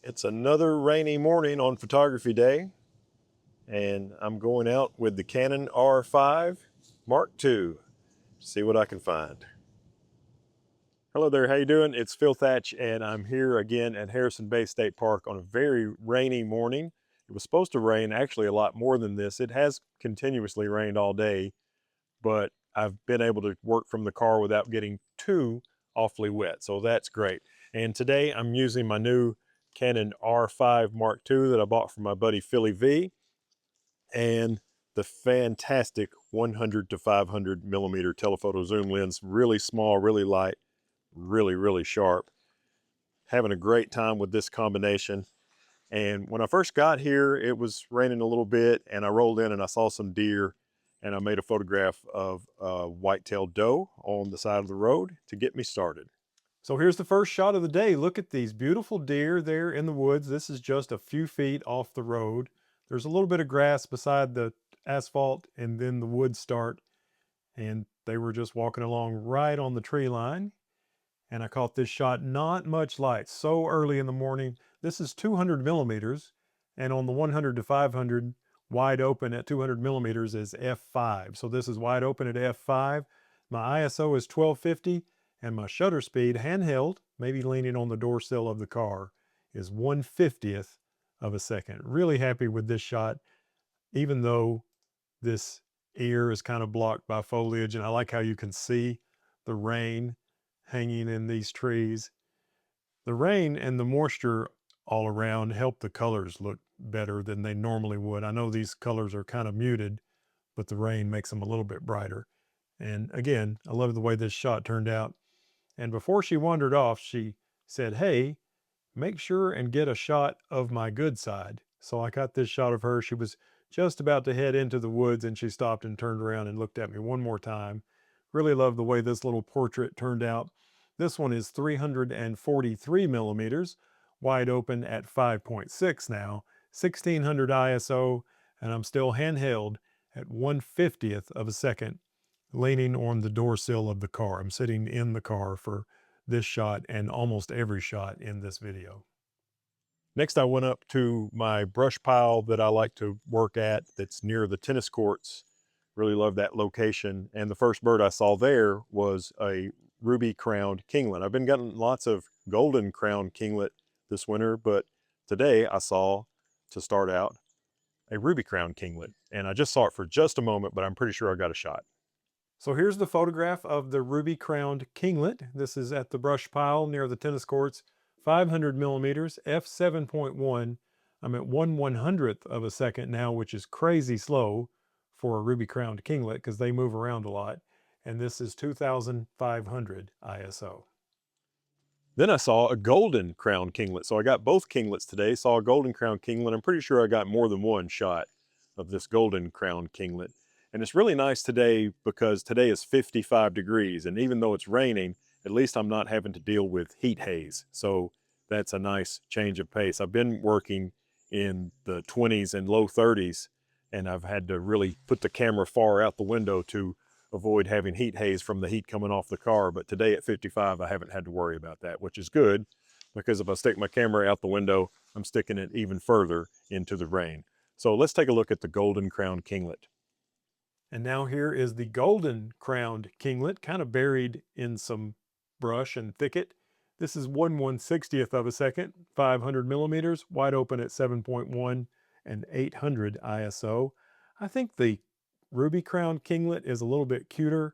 It's another rainy morning on photography day, and I'm going out with the Canon R5 Mark II. See what I can find. Hello there, how you doing? It's Phil Thatch, and I'm here again at Harrison Bay State Park on a very rainy morning. It was supposed to rain actually a lot more than this. It has continuously rained all day, but I've been able to work from the car without getting too awfully wet, so that's great. And today I'm using my new Canon R5 Mark II that I bought from my buddy Philly V, and the fantastic 100 to 500 millimeter telephoto zoom lens. Really small, really light, really sharp. Having a great time with this combination. And when I first got here, it was raining a little bit, and I rolled in and I saw some deer, and I made a photograph of a white-tailed doe on the side of the road to get me started. So here's the first shot of the day. Look at these beautiful deer there in the woods. This is just a few feet off the road. There's a little bit of grass beside the asphalt, and then the woods start, and they were just walking along right on the tree line. And I caught this shot, not much light, so early in the morning. This is 200 millimeters, and on the 100 to 500, wide open at 200 millimeters is f5. So this is wide open at f5. My ISO is 1250, and my shutter speed, handheld, maybe leaning on the door sill of the car, is 1/50th of a second. Really happy with this shot, even though this ear is kind of blocked by foliage, and I like how you can see the rain hanging in these trees. The rain and the moisture all around help the colors look better than they normally would. I know these colors are kind of muted, but the rain makes them a little bit brighter. And again, I love the way this shot turned out. And before she wandered off, she said, "Hey, make sure and get a shot of my good side." So I got this shot of her. She was just about to head into the woods, and she stopped and turned around and looked at me one more time. Really love the way this little portrait turned out. This one is 343 millimeters, wide open at 5.6 now, 1600 ISO, and I'm still handheld at 1/50th of a second, leaning on the door sill of the car. I'm sitting in the car for this shot and almost every shot in this video. Next, I went up to my brush pile that I like to work at that's near the tennis courts. Really love that location. And the first bird I saw there was a ruby-crowned kinglet. I've been getting lots of golden-crowned kinglet this winter, but today I saw, to start out, a ruby-crowned kinglet. And I just saw it for just a moment, but I'm pretty sure I got a shot. So here's the photograph of the ruby-crowned kinglet. This is at the brush pile near the tennis courts. 500 millimeters, f7.1. I'm at 1/100th of a second now, which is crazy slow for a ruby-crowned kinglet because they move around a lot. And this is 2500 ISO. Then I saw a golden crowned kinglet. So I got both kinglets today, saw a golden crowned kinglet. I'm pretty sure I got more than one shot of this golden crowned kinglet. And it's really nice today because today is 55 degrees. And even though it's raining, at least I'm not having to deal with heat haze. So that's a nice change of pace. I've been working in the 20s and low 30s, and I've had to really put the camera far out the window to avoid having heat haze from the heat coming off the car. But today at 55, I haven't had to worry about that, which is good, because if I stick my camera out the window, I'm sticking it even further into the rain. So let's take a look at the golden crowned kinglet. And now here is the golden crowned kinglet, kind of buried in some brush and thicket. This is 1/160th of a second, 500 millimeters, wide open at 7.1 and 800 ISO. I think the ruby crowned kinglet is a little bit cuter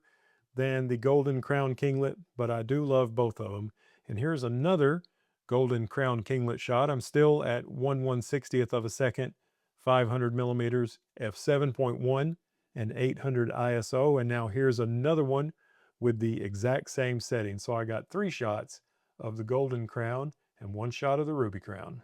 than the golden crowned kinglet, but I do love both of them. And here's another golden crowned kinglet shot. I'm still at 1/160th of a second, 500 millimeters, f7.1 and 800 ISO. And now here's another one with the exact same setting. So I got 3 shots of the golden crown and 1 shot of the ruby crown.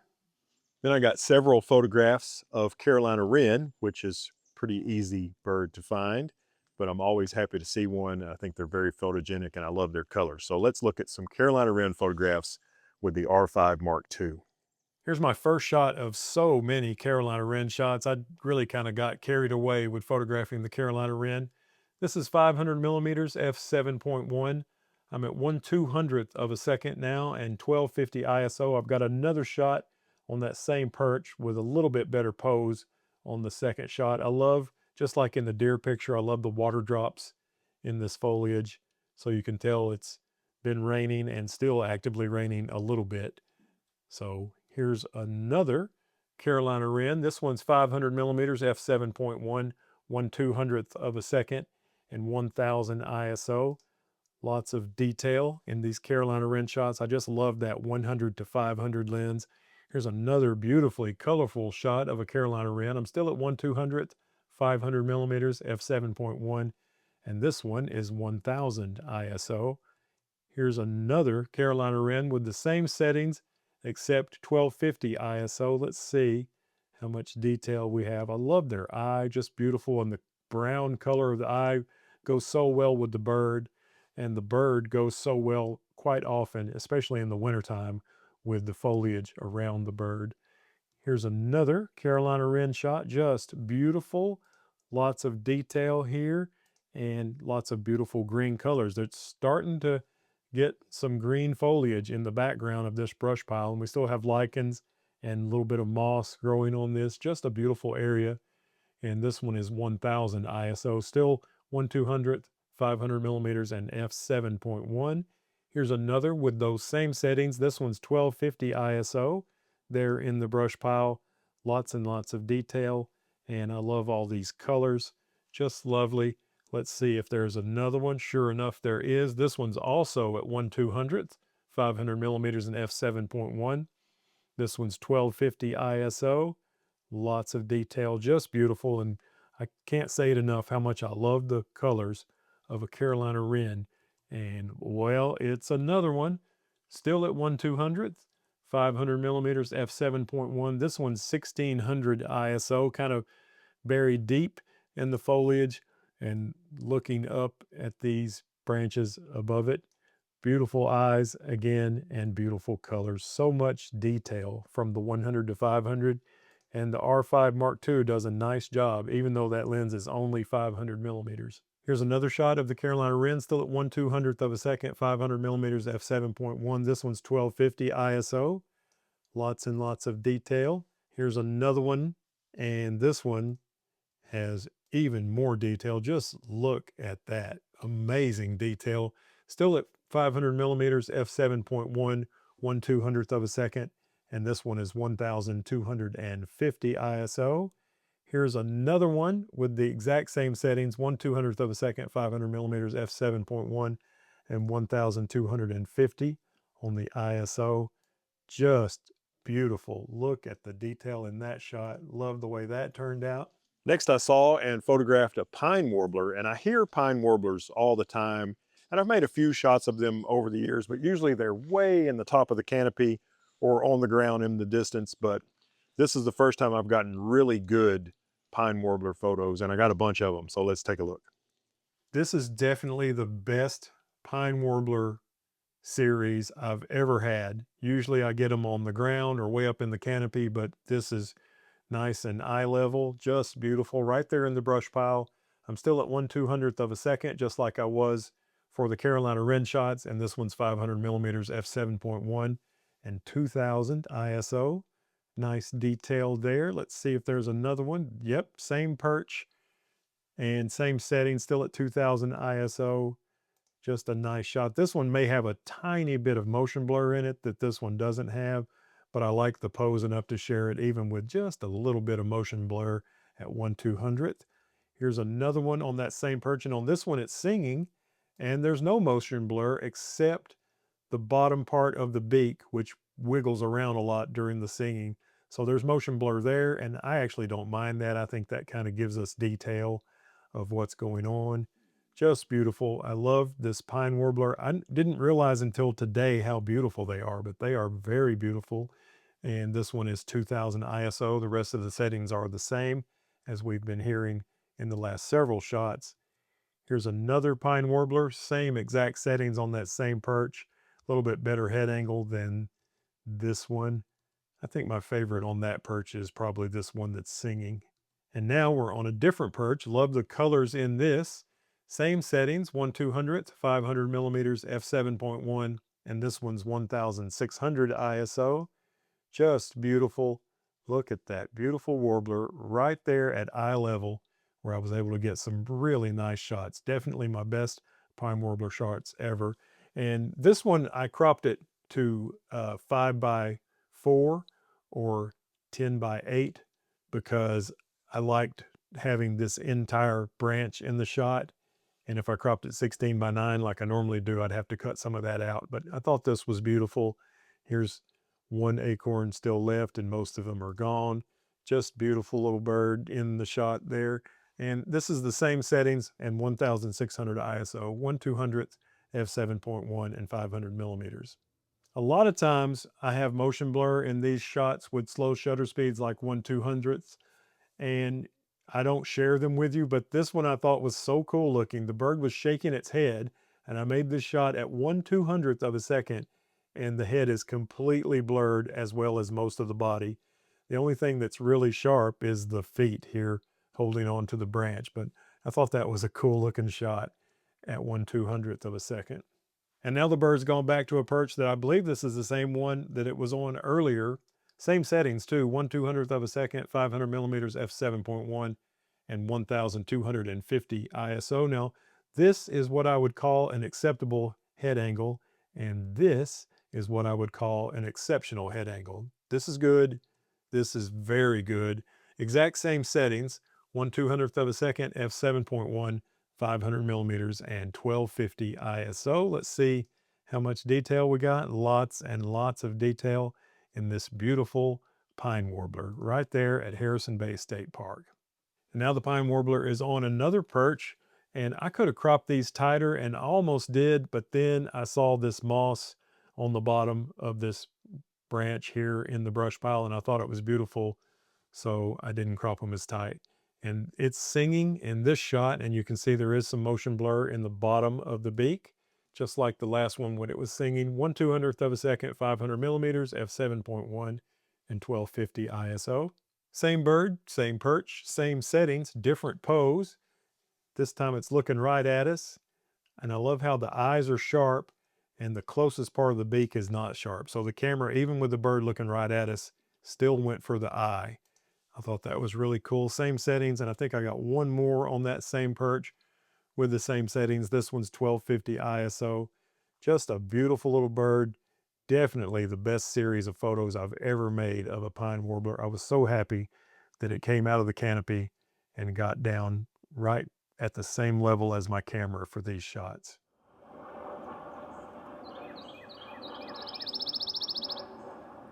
Then I got several photographs of Carolina wren, which is pretty easy bird to find, but I'm always happy to see one. I think they're very photogenic and I love their colors. So let's look at some Carolina wren photographs with the R5 Mark II. Here's my first shot of so many Carolina wren shots. I really kind of got carried away with photographing the Carolina wren. This is 500 millimeters, f7.1. I'm at 1/200th of a second now and 1250 ISO. I've got another shot on that same perch with a little bit better pose on the second shot. I love, just like in the deer picture, I love the water drops in this foliage. So you can tell it's been raining and still actively raining a little bit. So here's another Carolina wren. This one's 500 millimeters, f7.1, 1/200th of a second, and 1000 ISO. Lots of detail in these Carolina wren shots. I just love that 100 to 500 lens. Here's another beautifully colorful shot of a Carolina wren. I'm still at 1/200th, 500 millimeters, f7.1, and this one is 1000 ISO. Here's another Carolina wren with the same settings except 1250 ISO. Let's see how much detail we have. I love their eye, just beautiful, and the brown color of the eye goes so well with the bird, and the bird goes so well quite often, especially in the wintertime, with the foliage around the bird. Here's another Carolina wren shot, just beautiful. Lots of detail here and lots of beautiful green colors. It's starting to get some green foliage in the background of this brush pile, and we still have lichens and a little bit of moss growing on this. Just a beautiful area. And this one is 1000 ISO, still 1/200th, 500 millimeters, and f7.1. Here's another with those same settings. This one's 1250 ISO. There in the brush pile, lots and lots of detail, and I love all these colors. Just lovely. Let's see if there's another one. Sure enough, there is. This one's also at 1/200th, 500 millimeters, and f7.1. This one's 1250 ISO. Lots of detail, just beautiful, and I can't say it enough how much I love the colors of a Carolina wren. And well, it's another one, still at 1/200th, 500 millimeters, f7.1. This one's 1600 ISO, kind of buried deep in the foliage and looking up at these branches above it. Beautiful eyes again and beautiful colors. So much detail from the 100 to 500. And the R5 Mark II does a nice job, even though that lens is only 500 millimeters. Here's another shot of the Carolina wren, still at 1/200th of a second, 500 millimeters, f7.1. This one's 1250 ISO. Lots and lots of detail. Here's another one, and this one has even more detail. Just look at that. Amazing detail. Still at 500 millimeters, f7.1, 1/200th of a second, and this one is 1250 ISO. Here's another one with the exact same settings, 1/200th of a second, 500 millimeters, f7.1, and 1250 on the ISO. Just beautiful. Look at the detail in that shot. Love the way that turned out. Next, I saw and photographed a pine warbler, and I hear pine warblers all the time. And I've made a few shots of them over the years, but usually they're way in the top of the canopy or on the ground in the distance. But this is the first time I've gotten really good pine warbler photos, and I got a bunch of them. So let's take a look. This is definitely the best pine warbler series I've ever had. Usually I get them on the ground or way up in the canopy, but this is nice and eye level, just beautiful right there in the brush pile. I'm still at 1/200th of a second, just like I was for the Carolina wren shots, and this one's 500 millimeters, f7.1, and 2000 ISO. Nice detail there. Let's see if there's another one. Yep, same perch and same setting, still at 2000 ISO. Just a nice shot. This one may have a tiny bit of motion blur in it that this one doesn't have, but I like the pose enough to share it even with just a little bit of motion blur at 1/200th. Here's another one on that same perch, and on this one it's singing, and there's no motion blur except the bottom part of the beak, which wiggles around a lot during the singing. So there's motion blur there, and I actually don't mind that. I think that kind of gives us detail of what's going on. Just beautiful. I love this pine warbler. I didn't realize until today how beautiful they are, but they are very beautiful. And this one is 2000 ISO. The rest of the settings are the same as we've been hearing in the last several shots. Here's another pine warbler, same exact settings on that same perch, a little bit better head angle than this one. I think my favorite on that perch is probably this one that's singing. And now we're on a different perch. Love the colors in this. Same settings, 1/200th, 500 millimeters, f7.1, and this one's 1600 ISO. Just beautiful. Look at that beautiful warbler right there at eye level where I was able to get some really nice shots. Definitely my best pine warbler shots ever. And this one, I cropped it to 5x4 or 10x8 because I liked having this entire branch in the shot. And if I cropped it 16x9 like I normally do, I'd have to cut some of that out. But I thought this was beautiful. Here's one acorn still left and most of them are gone. Just beautiful little bird in the shot there. And this is the same settings and 1600 ISO, 1/200th f7.1 and 500 millimeters. A lot of times I have motion blur in these shots with slow shutter speeds like 1/200th, and I don't share them with you, but this one I thought was so cool looking. The bird was shaking its head, and I made this shot at 1/200th of a second, and the head is completely blurred as well as most of the body. The only thing that's really sharp is the feet here holding on to the branch, but I thought that was a cool looking shot at 1/200th of a second. And now the bird's gone back to a perch that I believe this is the same one that it was on earlier. Same settings too, 1/200th of a second, 500 millimeters f7.1 and 1250 ISO. Now, this is what I would call an acceptable head angle, and this is what I would call an exceptional head angle. This is good. This is very good. Exact same settings, 1/200th of a second, f7.1, 500 millimeters and 1250 ISO. Let's see how much detail we got. Lots and lots of detail in this beautiful pine warbler right there at Harrison Bay State Park. And now the pine warbler is on another perch, and I could have cropped these tighter and I almost did, but then I saw this moss on the bottom of this branch here in the brush pile and I thought it was beautiful, so I didn't crop them as tight. And it's singing in this shot, and you can see there is some motion blur in the bottom of the beak, just like the last one when it was singing. 1/200th of a second, 500 millimeters, f7.1 and 1250 ISO. Same bird, same perch, same settings, different pose. This time it's looking right at us, and I love how the eyes are sharp and the closest part of the beak is not sharp. So the camera, even with the bird looking right at us, still went for the eye. I thought that was really cool. Same settings, and I think I got one more on that same perch with the same settings. This one's 1250 ISO. Just a beautiful little bird. Definitely the best series of photos I've ever made of a pine warbler. I was so happy that it came out of the canopy and got down right at the same level as my camera for these shots.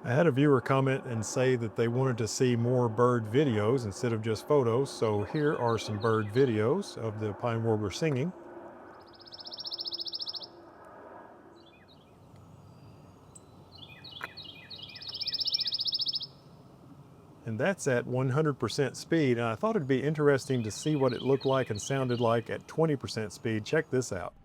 I had a viewer comment and say that they wanted to see more bird videos instead of just photos, so here are some bird videos of the pine warbler singing. And that's at 100% speed, and I thought it'd be interesting to see what it looked like and sounded like at 20% speed. Check this out.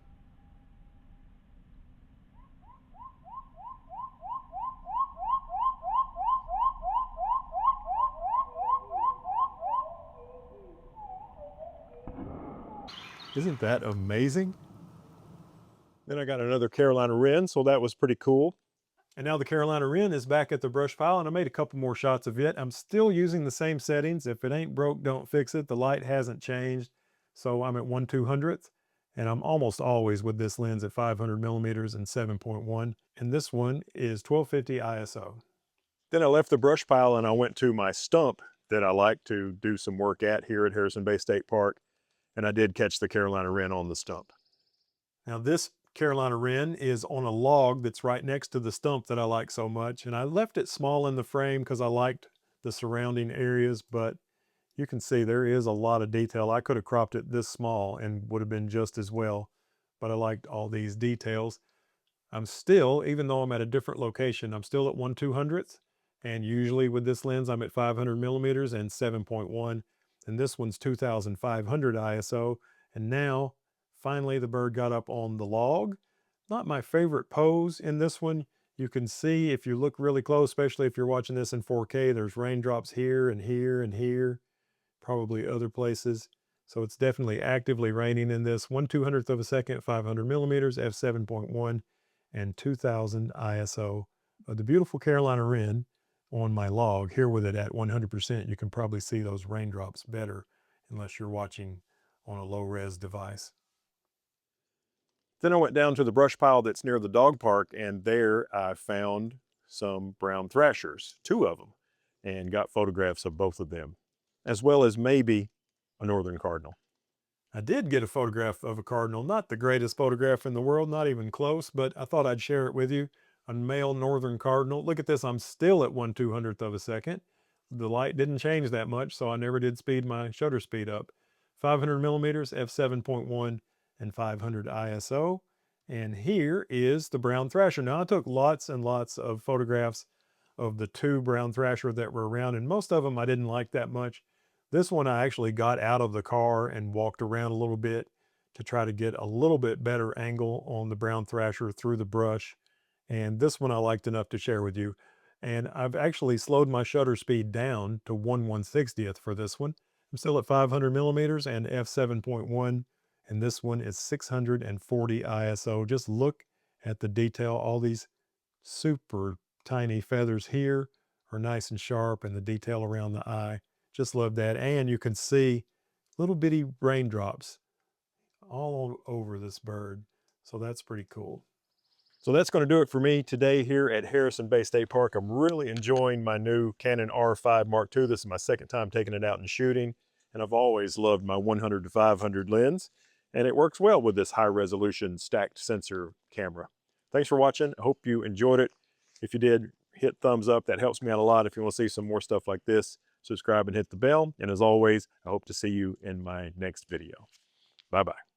Isn't that amazing? Then I got another Carolina wren, so that was pretty cool. And now the Carolina wren is back at the brush pile, and I made a couple more shots of it. I'm still using the same settings. If it ain't broke, don't fix it. The light hasn't changed, so I'm at 1/200th, and I'm almost always with this lens at 500 millimeters and 7.1, and this one is 1250 ISO. Then I left the brush pile and I went to my stump that I like to do some work at here at Harrison Bay State Park, and I did catch the Carolina wren on the stump. Now this Carolina wren is on a log that's right next to the stump that I like so much, and I left it small in the frame because I liked the surrounding areas, but you can see there is a lot of detail. I could have cropped it this small and would have been just as well, but I liked all these details. I'm still, even though I'm at a different location, I'm still at 1/200th, and usually with this lens I'm at 500 millimeters and 7.1, and this one's 2500 ISO, and now finally the bird got up on the log. Not my favorite pose in this one. You can see if you look really close, especially if you're watching this in 4K, there's raindrops here and here and here, probably other places. So it's definitely actively raining in this. 1/200th of a second, 500 millimeters, f7.1, and 2000 ISO of the beautiful Carolina wren on my log. Here with it at 100%, you can probably see those raindrops better unless you're watching on a low res device. Then I went down to the brush pile that's near the dog park, and there I found some brown thrashers, 2 of them, and got photographs of both of them, as well as maybe a northern cardinal. I did get a photograph of a cardinal, not the greatest photograph in the world, not even close, but I thought I'd share it with you. A male northern cardinal. Look at this, I'm still at 1/200th of a second. The light didn't change that much, so I never did speed my shutter speed up. 500 millimeters, f7.1, and 500 ISO. And here is the brown thrasher. Now I took lots and lots of photographs of the 2 brown thrasher that were around, and most of them I didn't like that much. This one I actually got out of the car and walked around a little bit to try to get a little bit better angle on the brown thrasher through the brush. And this one I liked enough to share with you. And I've actually slowed my shutter speed down to 1/160th for this one. I'm still at 500 millimeters and f7.1, and this one is 640 ISO. Just look at the detail. All these super tiny feathers here are nice and sharp, and the detail around the eye. Just love that. And you can see little bitty raindrops all over this bird. So that's pretty cool. So that's going to do it for me today here at Harrison Bay State Park. I'm really enjoying my new Canon R5 Mark II. This is my second time taking it out and shooting, and I've always loved my 100 to 500 lens, and it works well with this high resolution stacked sensor camera. Thanks for watching. I hope you enjoyed it. If you did, hit thumbs up. That helps me out a lot. If you want to see some more stuff like this, subscribe and hit the bell. And as always, I hope to see you in my next video. Bye-bye.